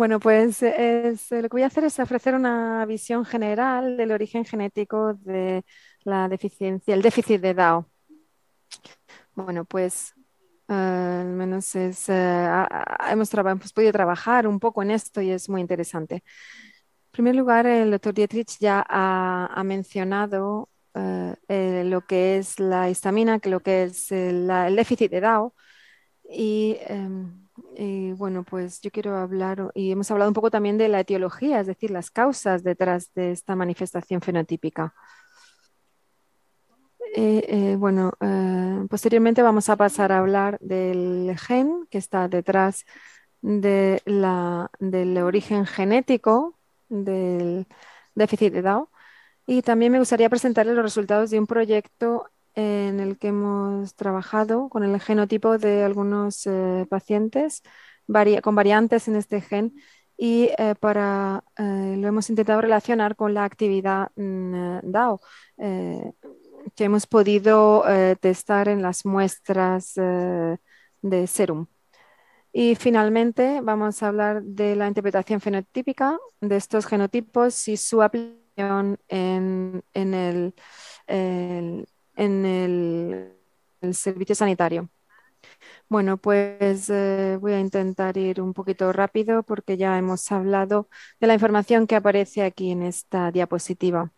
Bueno, pues lo que voy a hacer es ofrecer una visión general del origen genético de la deficiencia, el déficit de Down. Bueno, pues al menos hemos podido trabajar un poco en esto y es muy interesante. En primer lugar, el doctor Dietrich ya ha mencionado lo que es la histamina, que lo que es el déficit de Down. Y, bueno, pues yo quiero hablar, y hemos hablado un poco también de la etiología, es decir, las causas detrás de esta manifestación fenotípica. Bueno, posteriormente vamos a pasar a hablar del gen que está detrás del origen genético del déficit de Down. Y también me gustaría presentarles los resultados de un proyecto en el que hemos trabajado con el genotipo de algunos pacientes con variantes en este gen y lo hemos intentado relacionar con la actividad DAO que hemos podido testar en las muestras de serum. Y finalmente vamos a hablar de la interpretación fenotípica de estos genotipos y su aplicación el- en el servicio sanitario. Bueno, pues voy a intentar ir un poquito rápido porque ya hemos hablado de la información que aparece aquí en esta diapositiva.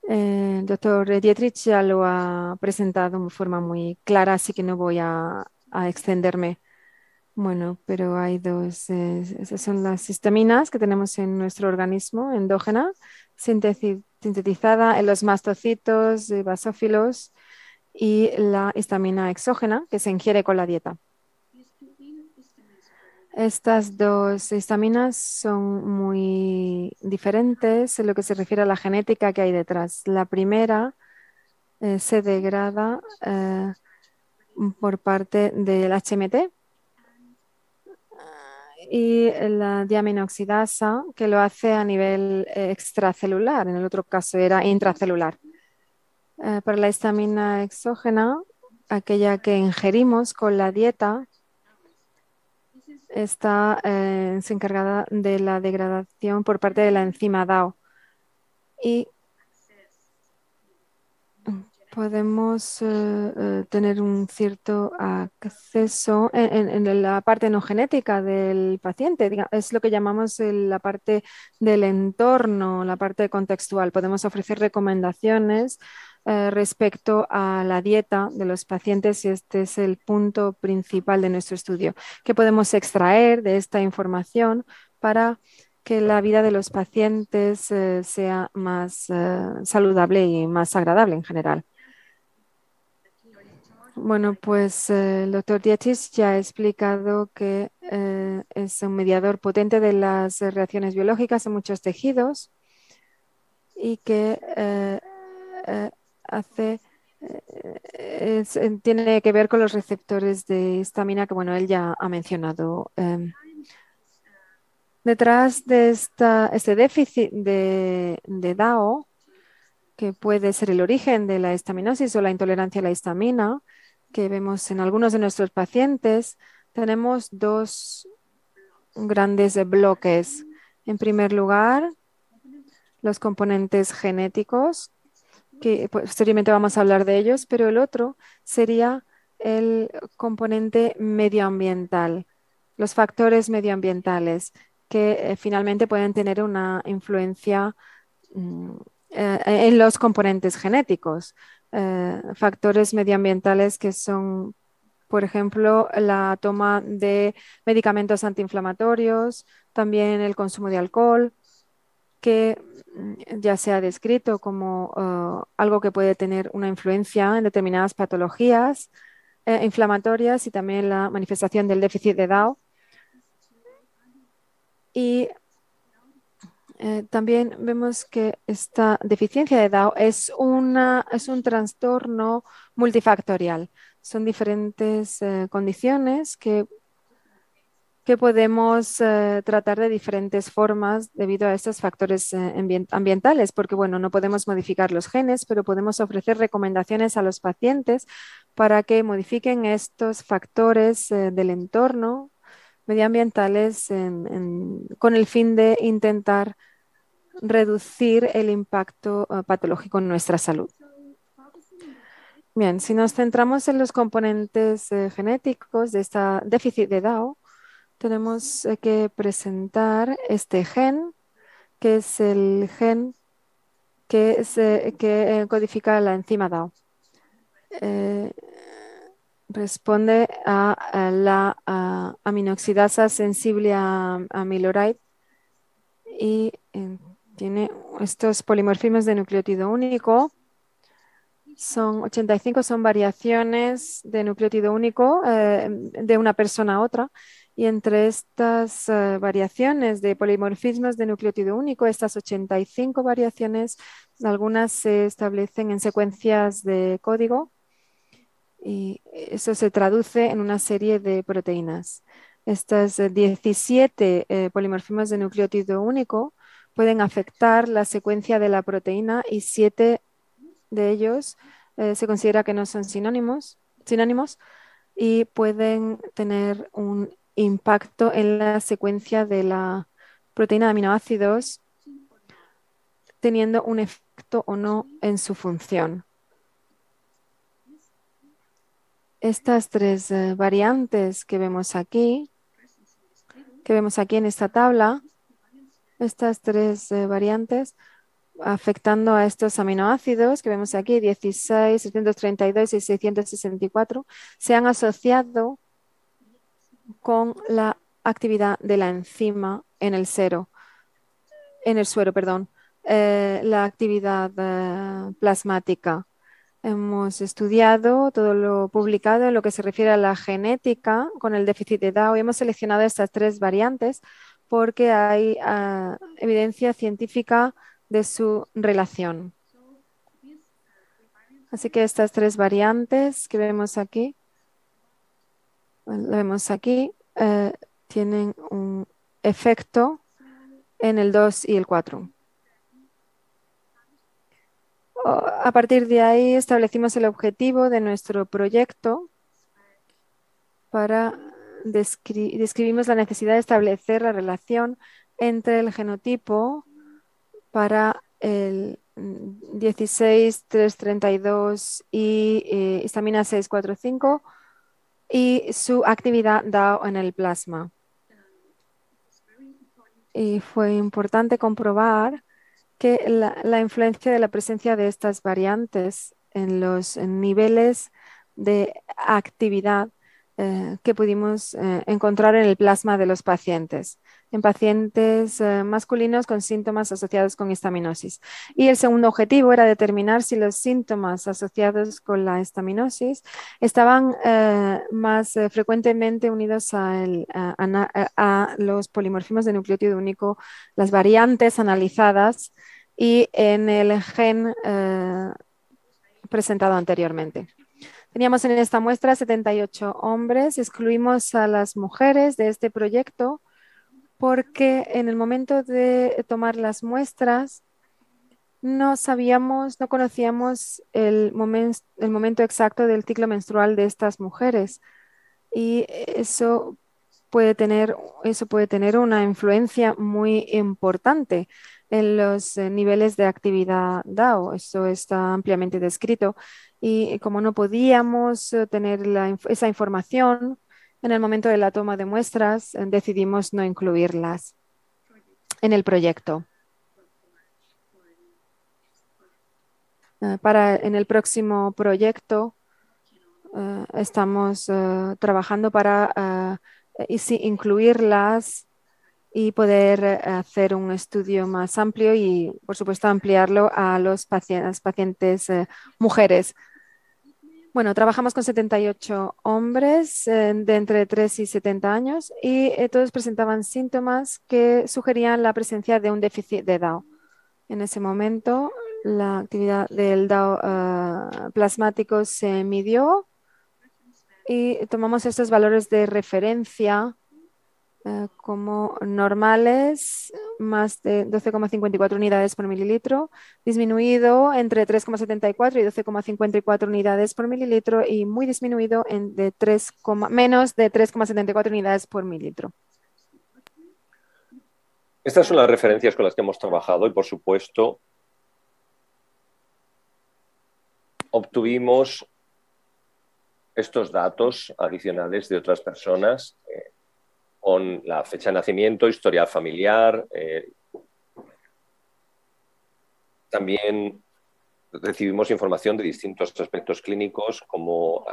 El doctor Dietrich ya lo ha presentado de forma muy clara, así que no voy a extenderme. Bueno, pero hay dos, esas son las histaminas que tenemos en nuestro organismo, endógena, sintetizada en los mastocitos basófilos y la histamina exógena que se ingiere con la dieta. Estas dos histaminas son muy diferentes en lo que se refiere a la genética que hay detrás. La primera se degrada por parte del HMT y la diaminoxidasa, que lo hace a nivel extracelular, en el otro caso era intracelular. Para la histamina exógena, aquella que ingerimos con la dieta, es encargada de la degradación por parte de la enzima DAO. Y podemos tener un cierto acceso en la parte no genética del paciente. Es lo que llamamos la parte del entorno, la parte contextual. Podemos ofrecer recomendaciones respecto a la dieta de los pacientes y este es el punto principal de nuestro estudio. ¿Qué podemos extraer de esta información para que la vida de los pacientes sea más saludable y más agradable en general? Bueno, pues el doctor Diachis ya ha explicado que es un mediador potente de las reacciones biológicas en muchos tejidos y que eh, hace, tiene que ver con los receptores de histamina que, bueno, él ya ha mencionado. Detrás de este déficit de DAO, que puede ser el origen de la histaminosis o la intolerancia a la histamina, que vemos en algunos de nuestros pacientes, tenemos dos grandes bloques. En primer lugar, los componentes genéticos, que posteriormente vamos a hablar de ellos, pero el otro sería el componente medioambiental, los factores medioambientales que finalmente pueden tener una influencia mm, en los componentes genéticos. Factores medioambientales que son, por ejemplo, la toma de medicamentos antiinflamatorios, también el consumo de alcohol, que ya se ha descrito como algo que puede tener una influencia en determinadas patologías inflamatorias y también la manifestación del déficit de DAO. Y también vemos que esta deficiencia de DAO es un trastorno multifactorial. Son diferentes condiciones que podemos tratar de diferentes formas debido a estos factores ambientales, porque bueno, no podemos modificar los genes, pero podemos ofrecer recomendaciones a los pacientes para que modifiquen estos factores del entorno medioambientales con el fin de intentar reducir el impacto patológico en nuestra salud. Bien, si nos centramos en los componentes genéticos de esta déficit de DAO, tenemos que presentar este gen, que es el gen que codifica la enzima DAO. Eh, Responde a la aminoxidasa sensible a amiloride y tiene estos polimorfismos de nucleótido único. Son 85, son variaciones de nucleótido único de una persona a otra. Y entre estas variaciones de polimorfismos de nucleótido único, estas 85 variaciones, algunas se establecen en secuencias de código y eso se traduce en una serie de proteínas. Estas 17 polimorfismos de nucleótido único pueden afectar la secuencia de la proteína y 7 de ellos se considera que no son sinónimos y pueden tener un impacto en la secuencia de la proteína de aminoácidos, teniendo un efecto o no en su función. Estas tres variantes que vemos aquí en esta tabla, estas tres variantes afectando a estos aminoácidos que vemos aquí, 16, 732 y 664, se han asociado con la actividad de la enzima en el suero, la actividad plasmática. Hemos estudiado todo lo publicado en lo que se refiere a la genética con el déficit de DAO y hemos seleccionado estas tres variantes porque hay evidencia científica de su relación. Así que estas tres variantes que vemos aquí, tienen un efecto en el 2 y el 4. A partir de ahí establecimos el objetivo de nuestro proyecto para describimos la necesidad de establecer la relación entre el genotipo para el 16.332 y histamina 645 y su actividad DAO en el plasma. Y fue importante comprobar que la influencia de la presencia de estas variantes en los niveles de actividad que pudimos encontrar en el plasma de los pacientes, en pacientes masculinos con síntomas asociados con histaminosis. Y el segundo objetivo era determinar si los síntomas asociados con la histaminosis estaban más frecuentemente unidos a los polimorfismos de nucleótido único, las variantes analizadas y en el gen presentado anteriormente. Teníamos en esta muestra 78 hombres, excluimos a las mujeres de este proyecto porque en el momento de tomar las muestras no conocíamos el momento exacto del ciclo menstrual de estas mujeres y eso puede tener una influencia muy importante en los niveles de actividad DAO. Eso está ampliamente descrito. Y como no podíamos tener esa información en el momento de la toma de muestras, decidimos no incluirlas en el proyecto. En el próximo proyecto estamos trabajando para incluirlas y poder hacer un estudio más amplio y, por supuesto, ampliarlo a las pacientes mujeres. Bueno, trabajamos con 78 hombres de entre 3 y 70 años y todos presentaban síntomas que sugerían la presencia de un déficit de DAO. En ese momento, la actividad del DAO plasmático se midió y tomamos estos valores de referencia como normales más de 12,54 unidades por mililitro, disminuido entre 3,74 y 12,54 unidades por mililitro y muy disminuido en menos de 3,74 unidades por mililitro. Estas son las referencias con las que hemos trabajado y, por supuesto, obtuvimos estos datos adicionales de otras personas con la fecha de nacimiento, historial familiar. También recibimos información de distintos aspectos clínicos como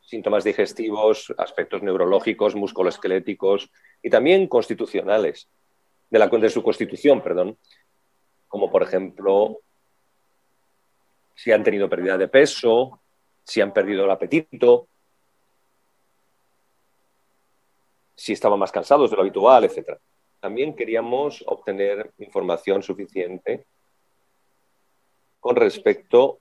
síntomas digestivos, aspectos neurológicos, musculoesqueléticos y también constitucionales, de su constitución, perdón, como por ejemplo si han tenido pérdida de peso, si han perdido el apetito, si estaban más cansados de lo habitual, etc. También queríamos obtener información suficiente con respecto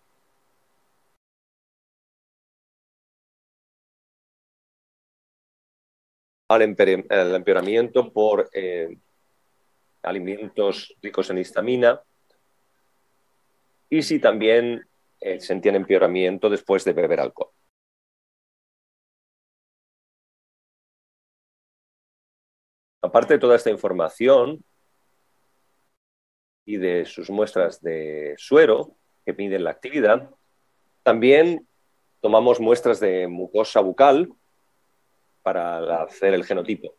al empeoramiento por alimentos ricos en histamina y si también sentían empeoramiento después de beber alcohol. Aparte de toda esta información y de sus muestras de suero que miden la actividad, también tomamos muestras de mucosa bucal para hacer el genotipo.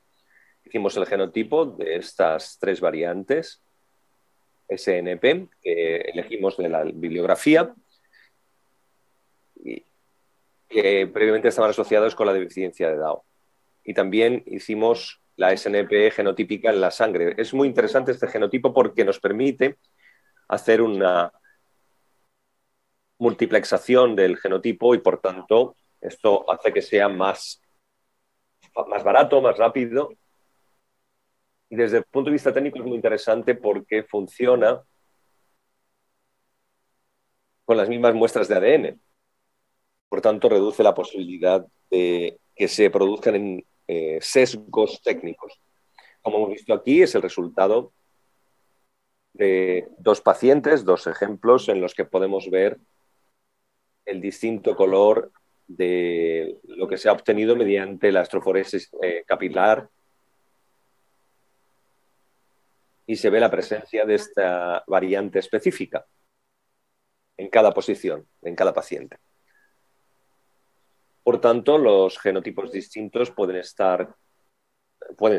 Hicimos el genotipo de estas 3 variantes SNP que elegimos de la bibliografía y que previamente estaban asociados con la deficiencia de DAO. Y también hicimos la SNP genotípica en la sangre. Es muy interesante este genotipo porque nos permite hacer una multiplexación del genotipo y, por tanto, esto hace que sea más barato, más rápido. Y desde el punto de vista técnico es muy interesante porque funciona con las mismas muestras de ADN. Por tanto, reduce la posibilidad de que se produzcan sesgos técnicos. Como hemos visto aquí, es el resultado de 2 pacientes, 2 ejemplos en los que podemos ver el distinto color de lo que se ha obtenido mediante la astroforesis capilar y se ve la presencia de esta variante específica en cada posición, en cada paciente. Por tanto, los genotipos distintos pueden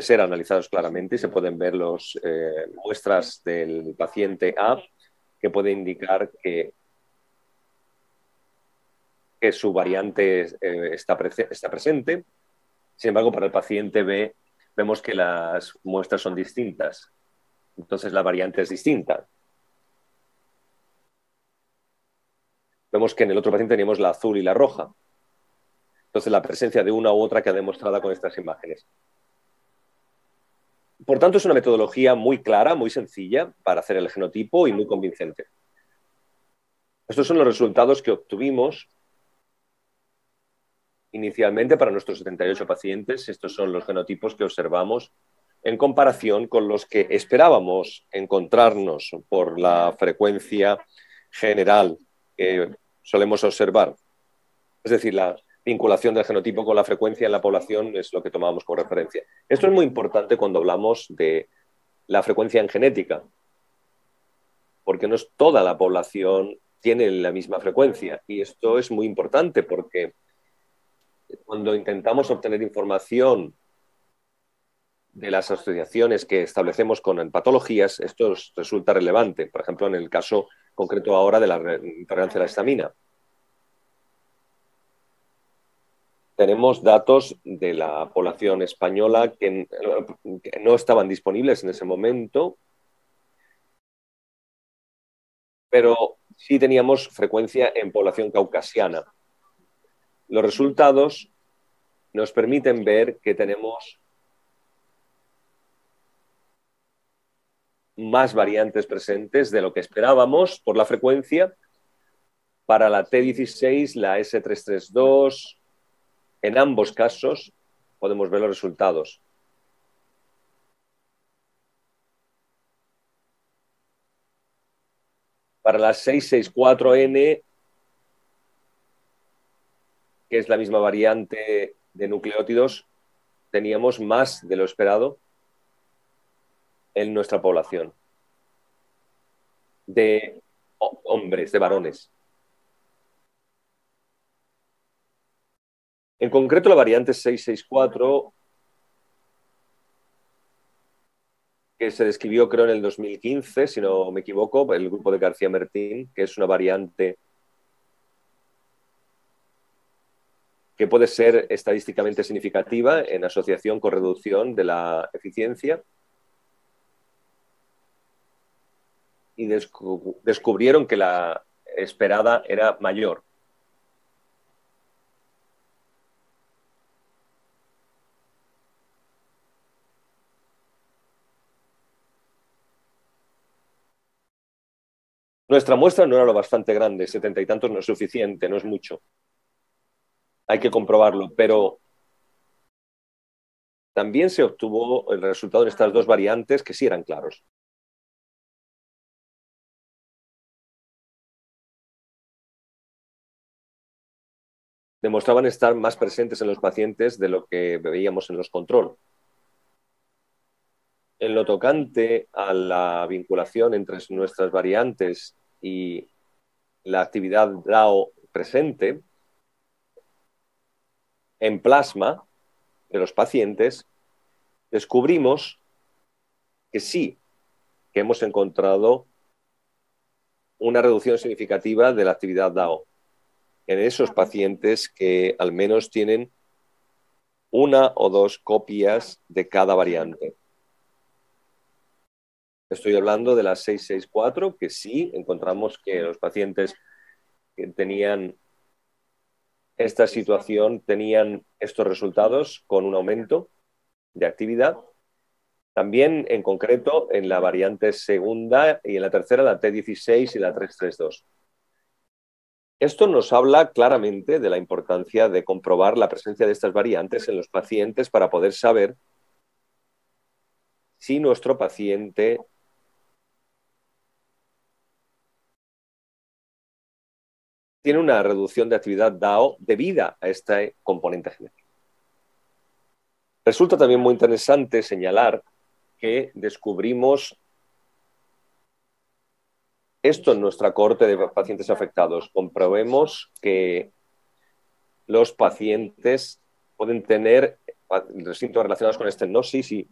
ser analizados claramente y se pueden ver las muestras del paciente A que puede indicar que su variante está presente. Sin embargo, para el paciente B vemos que las muestras son distintas. Entonces la variante es distinta. Vemos que en el otro paciente teníamos la azul y la roja. Entonces la presencia de una u otra queda demostrada con estas imágenes. Por tanto, es una metodología muy clara, muy sencilla para hacer el genotipo y muy convincente. Estos son los resultados que obtuvimos inicialmente para nuestros 78 pacientes. Estos son los genotipos que observamos en comparación con los que esperábamos encontrarnos por la frecuencia general que solemos observar. Es decir, la vinculación del genotipo con la frecuencia en la población es lo que tomamos como referencia. Esto es muy importante cuando hablamos de la frecuencia en genética, porque no es toda la población tiene la misma frecuencia. Y esto es muy importante porque cuando intentamos obtener información de las asociaciones que establecemos con patologías, esto resulta relevante. Por ejemplo, en el caso concreto ahora de la intolerancia a la histamina. Tenemos datos de la población española que no estaban disponibles en ese momento, pero sí teníamos frecuencia en población caucasiana. Los resultados nos permiten ver que tenemos más variantes presentes de lo que esperábamos por la frecuencia para la T16, la S332. En ambos casos podemos ver los resultados. Para la 664N, que es la misma variante de nucleótidos, teníamos más de lo esperado en nuestra población de hombres, de varones. En concreto, la variante 664, que se describió creo en el 2015, si no me equivoco, el grupo de García Martín, que es una variante que puede ser estadísticamente significativa en asociación con reducción de la eficiencia. Y descubrieron que la esperada era mayor. Nuestra muestra no era lo bastante grande, 70 y tantos no es suficiente, no es mucho. Hay que comprobarlo, pero también se obtuvo el resultado en estas dos variantes que sí eran claros. Demostraban estar más presentes en los pacientes de lo que veíamos en los control. En lo tocante a la vinculación entre nuestras variantes y la actividad DAO presente, en plasma de los pacientes, descubrimos que sí, que hemos encontrado una reducción significativa de la actividad DAO en esos pacientes que al menos tienen una o dos copias de cada variante. Estoy hablando de la 664, que sí encontramos que los pacientes que tenían esta situación tenían estos resultados con un aumento de actividad. También, en concreto, en la variante segunda y en la tercera, la T16 y la 332. Esto nos habla claramente de la importancia de comprobar la presencia de estas variantes en los pacientes para poder saber si nuestro paciente tiene una reducción de actividad DAO debida a este componente genético. Resulta también muy interesante señalar que descubrimos esto en nuestra cohorte de pacientes afectados. Comprobemos que los pacientes pueden tener síntomas relacionados con estenosis y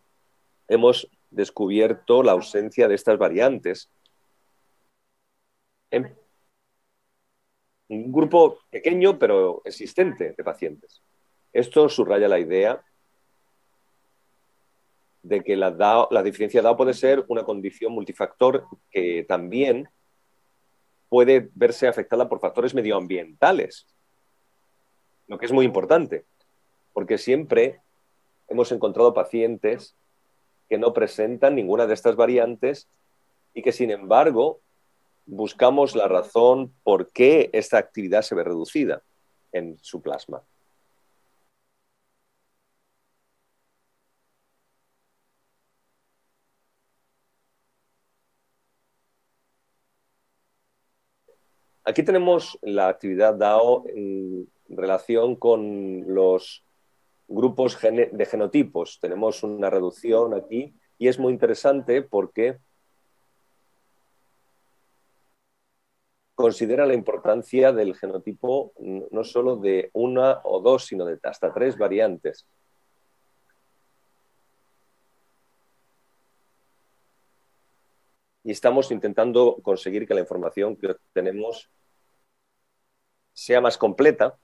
hemos descubierto la ausencia de estas variantes en un grupo pequeño pero existente de pacientes. Esto subraya la idea de que la deficiencia DAO puede ser una condición multifactor que también puede verse afectada por factores medioambientales, lo que es muy importante, porque siempre hemos encontrado pacientes que no presentan ninguna de estas variantes y que, sin embargo, buscamos la razón por qué esta actividad se ve reducida en su plasma. Aquí tenemos la actividad DAO en relación con los grupos de genotipos. Tenemos una reducción aquí y es muy interesante porque considera la importancia del genotipo no solo de una o dos, sino de hasta tres variantes. Y estamos intentando conseguir que la información que tenemos sea más completa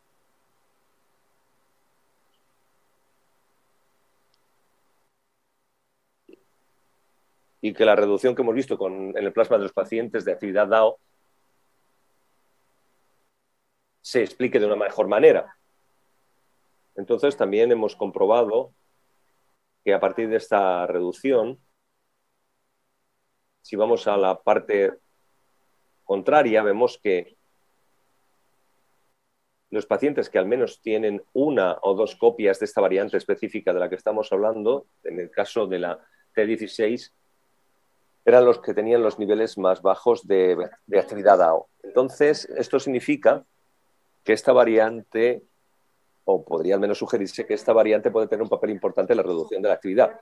y que la reducción que hemos visto en el plasma de los pacientes de actividad DAO se explique de una mejor manera. Entonces también hemos comprobado que a partir de esta reducción, si vamos a la parte contraria, vemos que los pacientes que al menos tienen una o dos copias de esta variante específica de la que estamos hablando, en el caso de la T16, eran los que tenían los niveles más bajos de actividad DAO. Entonces, esto significa que esta variante, o podría al menos sugerirse que esta variante puede tener un papel importante en la reducción de la actividad.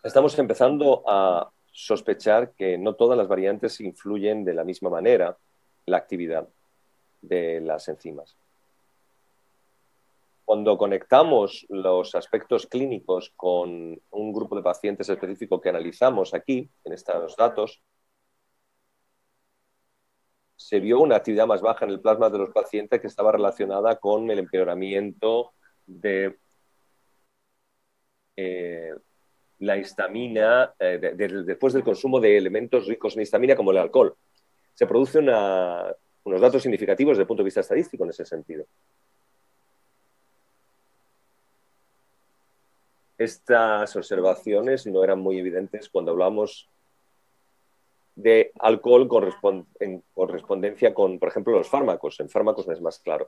Estamos empezando a sospechar que no todas las variantes influyen de la misma manera en la actividad de las enzimas. Cuando conectamos los aspectos clínicos con un grupo de pacientes específico que analizamos aquí, en estos datos, se vio una actividad más baja en el plasma de los pacientes que estaba relacionada con el empeoramiento de la histamina después del consumo de elementos ricos en histamina como el alcohol. Se producen unos datos significativos desde el punto de vista estadístico en ese sentido. Estas observaciones no eran muy evidentes cuando hablamos de alcohol en correspondencia con, por ejemplo, los fármacos. En fármacos es más claro.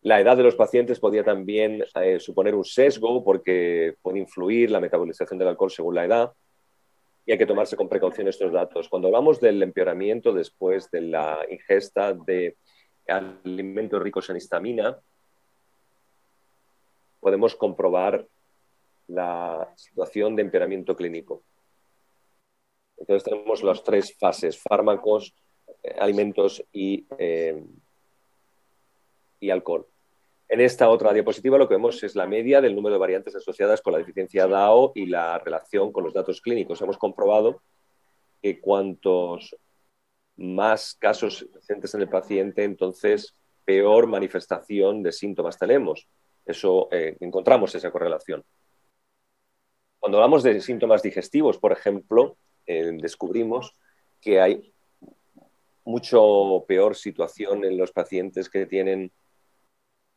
La edad de los pacientes podía también suponer un sesgo porque puede influir la metabolización del alcohol según la edad y hay que tomarse con precaución estos datos. Cuando hablamos del empeoramiento después de la ingesta de alimentos ricos en histamina, podemos comprobar la situación de empeoramiento clínico. Entonces tenemos las tres fases: fármacos, alimentos y alcohol. En esta otra diapositiva lo que vemos es la media del número de variantes asociadas con la deficiencia DAO y la relación con los datos clínicos. Hemos comprobado que cuantos más casos presentes en el paciente, entonces peor manifestación de síntomas tenemos. Eso encontramos esa correlación. Cuando hablamos de síntomas digestivos, por ejemplo, descubrimos que hay mucho peor situación en los pacientes que tienen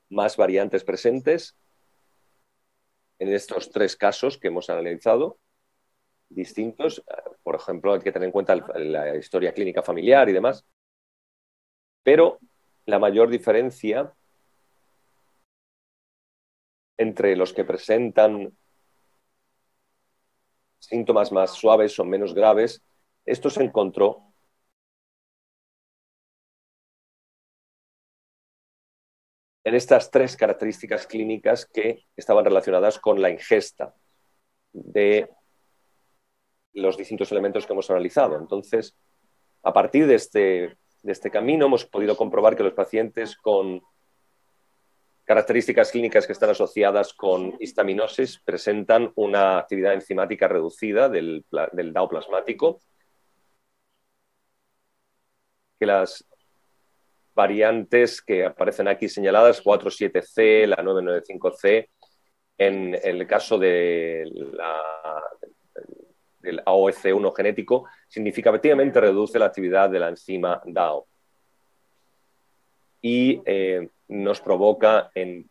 más variantes presentes en estos tres casos que hemos analizado, distintos. Por ejemplo, hay que tener en cuenta la historia clínica familiar y demás. Pero la mayor diferencia entre los que presentan síntomas más suaves o menos graves, esto se encontró en estas tres características clínicas que estaban relacionadas con la ingesta de los distintos elementos que hemos analizado. Entonces, a partir de este camino hemos podido comprobar que los pacientes con características clínicas que están asociadas con histaminosis presentan una actividad enzimática reducida del DAO plasmático, que las variantes que aparecen aquí señaladas, 47C, la 995C, en el caso del AOC1 genético, significativamente reduce la actividad de la enzima DAO y nos provoca en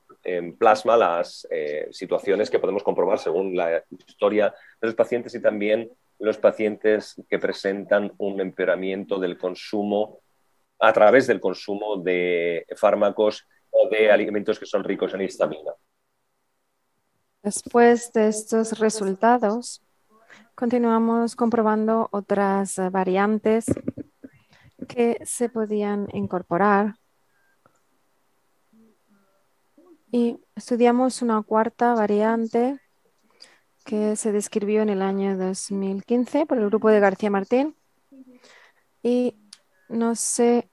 plasma las situaciones que podemos comprobar según la historia de los pacientes y también los pacientes que presentan un empeoramiento del consumo a través del consumo de fármacos o de alimentos que son ricos en histamina. Después de estos resultados, continuamos comprobando otras variantes que se podían incorporar y estudiamos una cuarta variante que se describió en el año 2015 por el grupo de García Martín y no se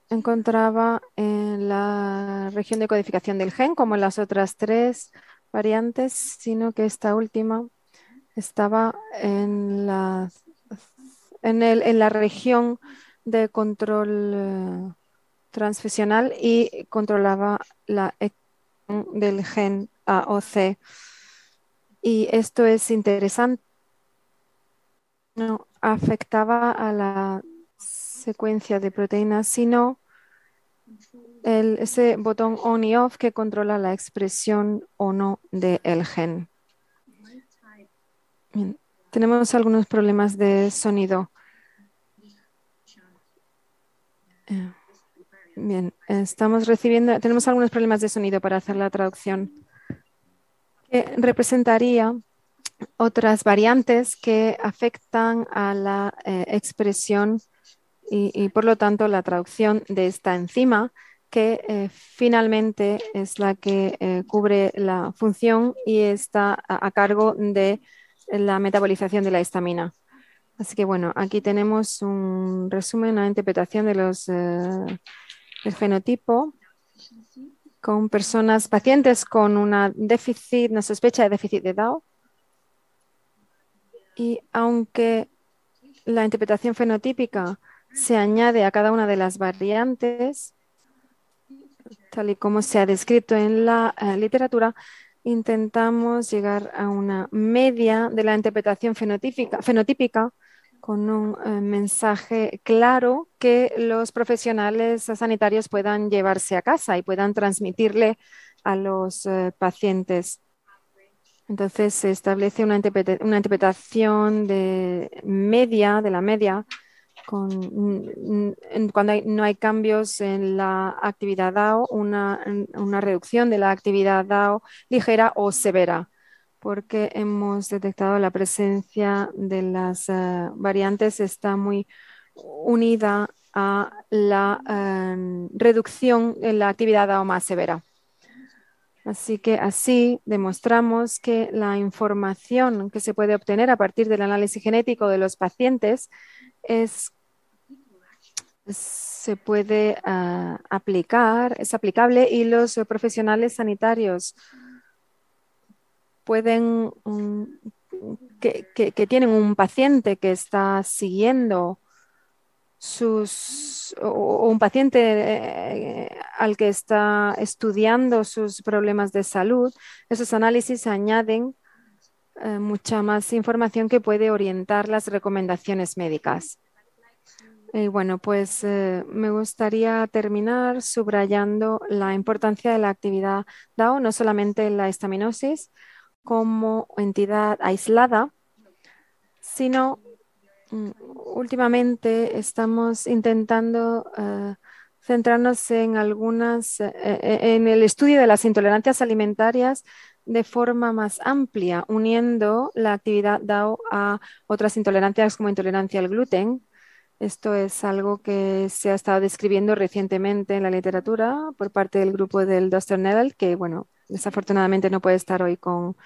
encontraba en la región de codificación del gen como en las otras tres variantes, sino que esta última estaba en la región de control transfusional y controlaba la expresión del gen AOC. Y esto es interesante. No afectaba a la secuencia de proteínas, sino ese botón on y off que controla la expresión o no del gen. Bien, tenemos algunos problemas de sonido. Bien, tenemos algunos problemas de sonido para hacer la traducción. representaría otras variantes que afectan a la expresión y, por lo tanto, la traducción de esta enzima, que finalmente es la que cubre la función y está a cargo de la metabolización de la histamina. Así que bueno, aquí tenemos un resumen, una interpretación de del fenotipo con personas, pacientes con una sospecha de déficit de DAO. Y aunque la interpretación fenotípica se añade a cada una de las variantes, tal y como se ha descrito en la literatura, intentamos llegar a una media de la interpretación fenotípica con un mensaje claro que los profesionales sanitarios puedan llevarse a casa y puedan transmitirle a los pacientes. Entonces se establece una interpretación de la media, cuando no hay cambios en la actividad DAO, una reducción de la actividad DAO ligera o severa, porque hemos detectado la presencia de las variantes está muy unida a la reducción en la actividad DAO más severa. Así que así demostramos que la información que se puede obtener a partir del análisis genético de los pacientes se puede aplicar, es aplicable y los profesionales sanitarios pueden, que tienen un paciente que está siguiendo o un paciente al que está estudiando sus problemas de salud, esos análisis añaden mucha más información que puede orientar las recomendaciones médicas. Y bueno, pues me gustaría terminar subrayando la importancia de la actividad DAO, no solamente la histaminosis como entidad aislada, sino últimamente estamos intentando centrarnos en en el estudio de las intolerancias alimentarias de forma más amplia, uniendo la actividad DAO a otras intolerancias como intolerancia al gluten. Esto es algo que se ha estado describiendo recientemente en la literatura por parte del grupo del Dr. Nedel, que, bueno, desafortunadamente no puede estar hoy con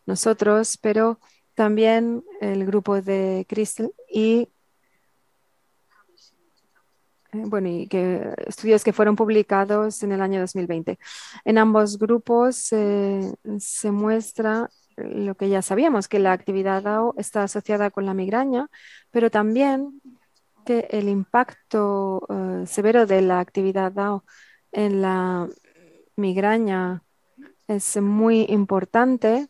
nosotros, pero también el grupo de Crystal y, bueno, y que estudios que fueron publicados en el año 2020. En ambos grupos se muestra lo que ya sabíamos, que la actividad DAO está asociada con la migraña, pero también que el impacto severo de la actividad DAO en la migraña es muy importante,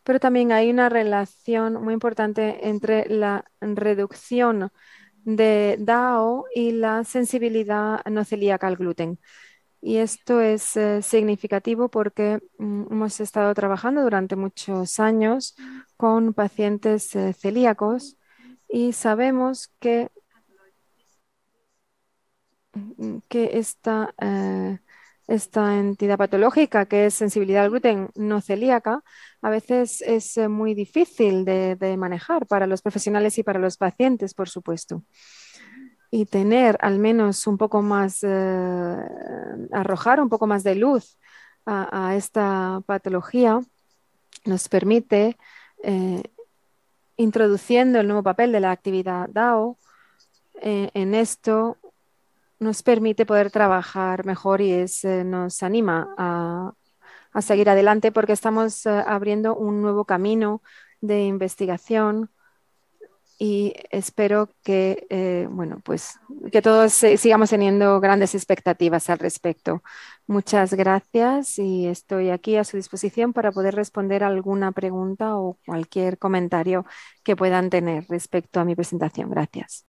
pero también hay una relación muy importante entre la reducción de DAO y la sensibilidad no celíaca al gluten. Y esto es significativo porque hemos estado trabajando durante muchos años con pacientes celíacos y sabemos que esta entidad patológica, que es sensibilidad al gluten no celíaca, a veces es muy difícil de manejar para los profesionales y para los pacientes, por supuesto. Y tener al menos un poco más, arrojar un poco más de luz a esta patología nos permite, introduciendo el nuevo papel de la actividad DAO, en esto nos permite poder trabajar mejor y nos anima a seguir adelante porque estamos abriendo un nuevo camino de investigación y espero que, bueno, pues que todos sigamos teniendo grandes expectativas al respecto. Muchas gracias y estoy aquí a su disposición para poder responder alguna pregunta o cualquier comentario que puedan tener respecto a mi presentación. Gracias.